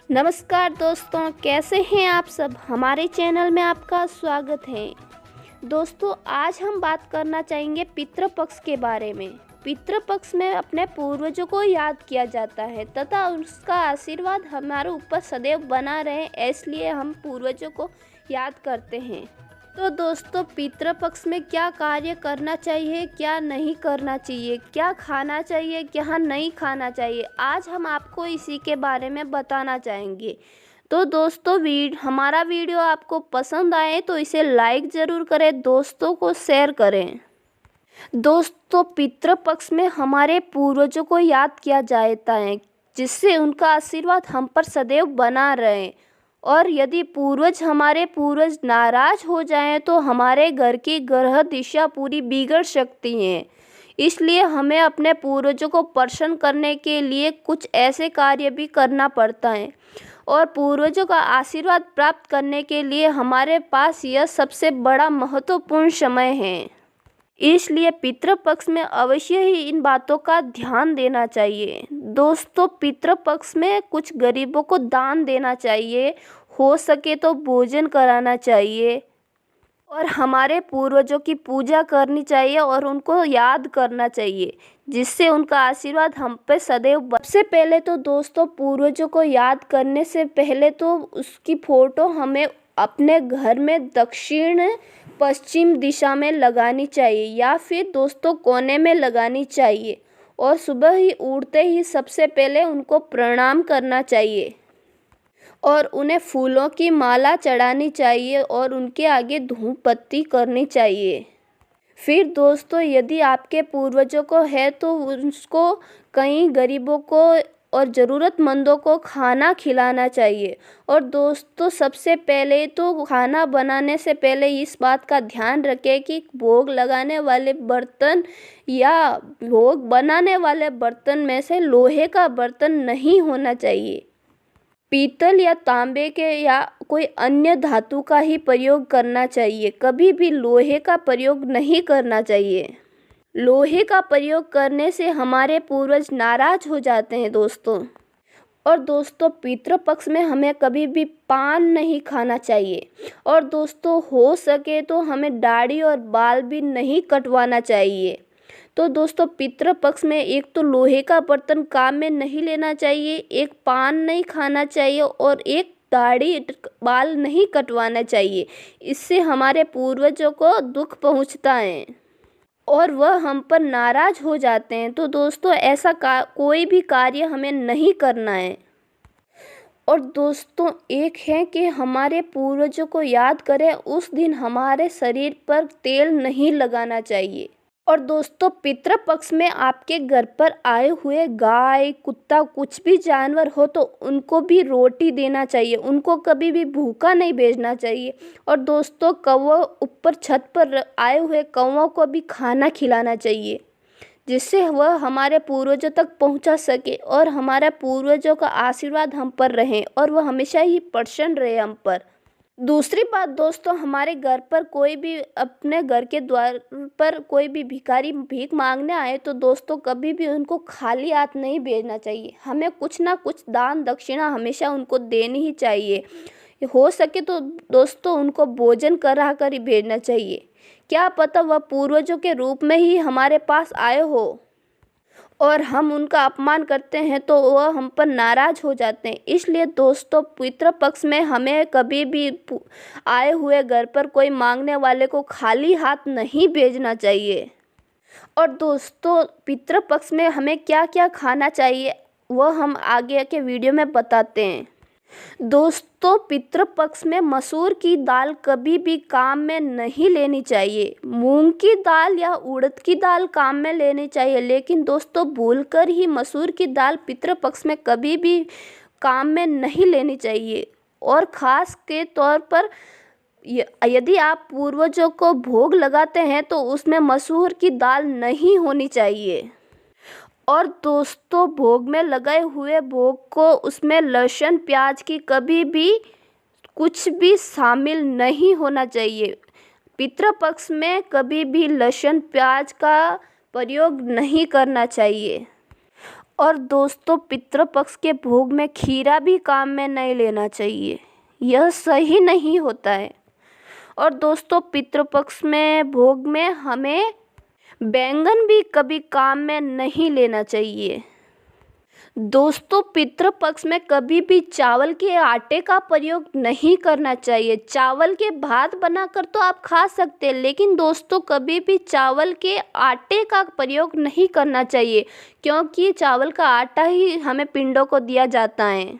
नमस्कार दोस्तों, कैसे हैं आप सब। हमारे चैनल में आपका स्वागत है। दोस्तों, आज हम बात करना चाहेंगे पितृपक्ष के बारे में। पितृपक्ष में अपने पूर्वजों को याद किया जाता है तथा उसका आशीर्वाद हमारे ऊपर सदैव बना रहे, इसलिए हम पूर्वजों को याद करते हैं। तो दोस्तों, पितृपक्ष में क्या कार्य करना चाहिए, क्या नहीं करना चाहिए, क्या खाना चाहिए, क्या नहीं खाना चाहिए, आज हम आपको इसी के बारे में बताना चाहेंगे। तो दोस्तों, हमारा वीडियो आपको पसंद आए तो इसे लाइक ज़रूर करें, दोस्तों को शेयर करें। दोस्तों, पितृपक्ष में हमारे पूर्वजों को याद किया जाता है, जिससे उनका आशीर्वाद हम पर सदैव बना रहे। और यदि हमारे पूर्वज नाराज हो जाएं तो हमारे घर की ग्रह दिशा पूरी बिगड़ सकती है। इसलिए हमें अपने पूर्वजों को प्रसन्न करने के लिए कुछ ऐसे कार्य भी करना पड़ता है, और पूर्वजों का आशीर्वाद प्राप्त करने के लिए हमारे पास यह सबसे बड़ा महत्वपूर्ण समय है। इसलिए पितृपक्ष में अवश्य ही इन बातों का ध्यान देना चाहिए। दोस्तों, पितृपक्ष में कुछ गरीबों को दान देना चाहिए, हो सके तो भोजन कराना चाहिए, और हमारे पूर्वजों की पूजा करनी चाहिए और उनको याद करना चाहिए, जिससे उनका आशीर्वाद हम पे सदैव। सबसे पहले तो दोस्तों, पूर्वजों को याद करने से पहले तो उसकी फ़ोटो हमें अपने घर में दक्षिण पश्चिम दिशा में लगानी चाहिए, या फिर दोस्तों कोने में लगानी चाहिए, और सुबह ही उठते ही सबसे पहले उनको प्रणाम करना चाहिए और उन्हें फूलों की माला चढ़ानी चाहिए और उनके आगे धूप बत्ती करनी चाहिए। फिर दोस्तों, यदि आपके पूर्वजों को है तो उसको कई गरीबों को और ज़रूरतमंदों को खाना खिलाना चाहिए। और दोस्तों, सबसे पहले तो खाना बनाने से पहले इस बात का ध्यान रखें कि भोग लगाने वाले बर्तन या भोग बनाने वाले बर्तन में से लोहे का बर्तन नहीं होना चाहिए। पीतल या तांबे के या कोई अन्य धातु का ही प्रयोग करना चाहिए, कभी भी लोहे का प्रयोग नहीं करना चाहिए। लोहे का प्रयोग करने से हमारे पूर्वज नाराज हो जाते हैं दोस्तों। और दोस्तों, पितृपक्ष में हमें कभी भी पान नहीं खाना चाहिए, और दोस्तों हो सके तो हमें दाढ़ी और बाल भी नहीं कटवाना चाहिए। तो दोस्तों, पितृपक्ष में एक तो लोहे का बर्तन काम में नहीं लेना चाहिए, एक पान नहीं खाना चाहिए, और एक दाढ़ी बाल नहीं कटवाना चाहिए। इससे हमारे पूर्वजों को दुख पहुंचता है और वह हम पर नाराज हो जाते हैं। तो दोस्तों, ऐसा कोई भी कार्य हमें नहीं करना है। और दोस्तों, एक है कि हमारे पूर्वजों को याद करें, उस दिन हमारे शरीर पर तेल नहीं लगाना चाहिए। और दोस्तों, पितृपक्ष में आपके घर पर आए हुए गाय, कुत्ता, कुछ भी जानवर हो तो उनको भी रोटी देना चाहिए, उनको कभी भी भूखा नहीं भेजना चाहिए। और दोस्तों, कौवा, ऊपर छत पर आए हुए कौवों को भी खाना खिलाना चाहिए, जिससे वह हमारे पूर्वजों तक पहुंचा सके और हमारे पूर्वजों का आशीर्वाद हम पर रहे और वह हमेशा ही प्रसन्न रहे हम पर। दूसरी बात दोस्तों, हमारे घर पर कोई भी, अपने घर के द्वार पर कोई भी भिखारी भीख मांगने आए तो दोस्तों कभी भी उनको खाली हाथ नहीं भेजना चाहिए। हमें कुछ ना कुछ दान दक्षिणा हमेशा उनको देनी ही चाहिए। हो सके तो दोस्तों उनको भोजन करा कर ही भेजना चाहिए। क्या पता वह पूर्वजों के रूप में ही हमारे पास आए हो और हम उनका अपमान करते हैं तो वह हम पर नाराज हो जाते हैं। इसलिए दोस्तों, पितृपक्ष में हमें कभी भी आए हुए घर पर कोई मांगने वाले को खाली हाथ नहीं भेजना चाहिए। और दोस्तों, पितृपक्ष में हमें क्या क्या खाना चाहिए वह हम आगे के वीडियो में बताते हैं। दोस्तों, पितृपक्ष में मसूर की दाल कभी भी काम में नहीं लेनी चाहिए। मूंग की दाल या उड़द की दाल काम में लेनी चाहिए, लेकिन दोस्तों भूलकर ही मसूर की दाल पितृपक्ष में कभी भी काम में नहीं लेनी चाहिए। और ख़ास के तौर पर यदि आप पूर्वजों को भोग लगाते हैं तो उसमें मसूर की दाल नहीं होनी चाहिए। और दोस्तों, भोग में लगाए हुए भोग को उसमें लहसुन प्याज की कभी भी कुछ भी शामिल नहीं होना चाहिए। पितृपक्ष में कभी भी लहसुन प्याज का प्रयोग नहीं करना चाहिए। और दोस्तों पितृपक्ष के भोग में खीरा भी काम में नहीं लेना चाहिए, यह सही नहीं होता है। और दोस्तों पितृपक्ष में भोग में हमें बैंगन भी कभी काम में नहीं लेना चाहिए। दोस्तों पितृपक्ष में कभी भी चावल के आटे का प्रयोग नहीं करना चाहिए। चावल के भात बनाकर तो आप खा सकते हैं, लेकिन दोस्तों कभी भी चावल के आटे का प्रयोग नहीं करना चाहिए, क्योंकि चावल का आटा ही हमें पिंडों को दिया जाता है।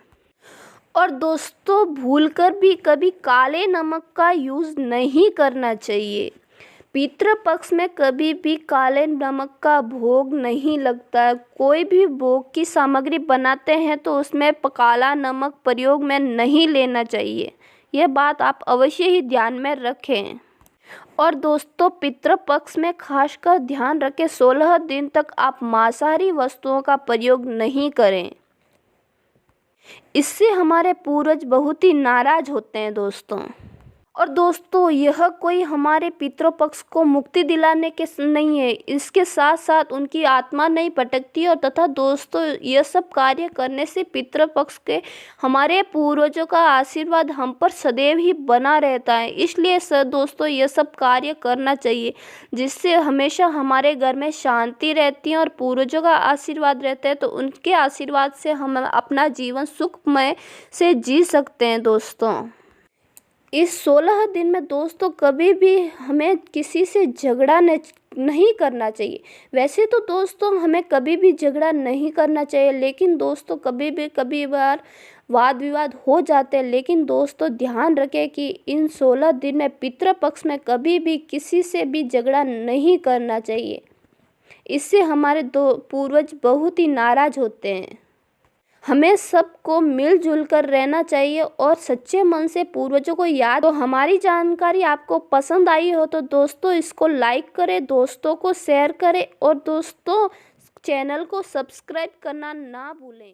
और दोस्तों भूलकर भी कभी काले नमक का यूज़ नहीं करना चाहिए। पितृपक्ष में कभी भी काले नमक का भोग नहीं लगता है। कोई भी भोग की सामग्री बनाते हैं तो उसमें काला नमक प्रयोग में नहीं लेना चाहिए, यह बात आप अवश्य ही ध्यान में रखें। और दोस्तों पितृपक्ष में खासकर ध्यान रखें 16 दिन तक आप मांसाहारी वस्तुओं का प्रयोग नहीं करें, इससे हमारे पूर्वज बहुत ही नाराज होते हैं दोस्तों। और दोस्तों यह कोई हमारे पितृपक्ष को मुक्ति दिलाने के नहीं है, इसके साथ साथ उनकी आत्मा नहीं भटकती। और तथा दोस्तों यह सब कार्य करने से पितृपक्ष के हमारे पूर्वजों का आशीर्वाद हम पर सदैव ही बना रहता है। इसलिए दोस्तों यह सब कार्य करना चाहिए, जिससे हमेशा हमारे घर में शांति रहती है और पूर्वजों का आशीर्वाद रहता है, तो उनके आशीर्वाद से हम अपना जीवन सुखमय से जी सकते हैं दोस्तों। इस 16 दिन में दोस्तों कभी भी हमें किसी से झगड़ा नहीं करना चाहिए। वैसे तो दोस्तों हमें कभी भी झगड़ा नहीं करना चाहिए, लेकिन दोस्तों कभी बार वाद विवाद हो जाते हैं। लेकिन दोस्तों ध्यान रखें कि इन 16 दिन में पितृपक्ष में कभी भी किसी से भी झगड़ा नहीं करना चाहिए, इससे हमारे पूर्वज बहुत ही नाराज होते हैं। हमें सबको मिलजुल कर रहना चाहिए और सच्चे मन से पूर्वजों को याद। तो हमारी जानकारी आपको पसंद आई हो तो दोस्तों इसको लाइक करें, दोस्तों को शेयर करें और दोस्तों चैनल को सब्सक्राइब करना ना भूलें।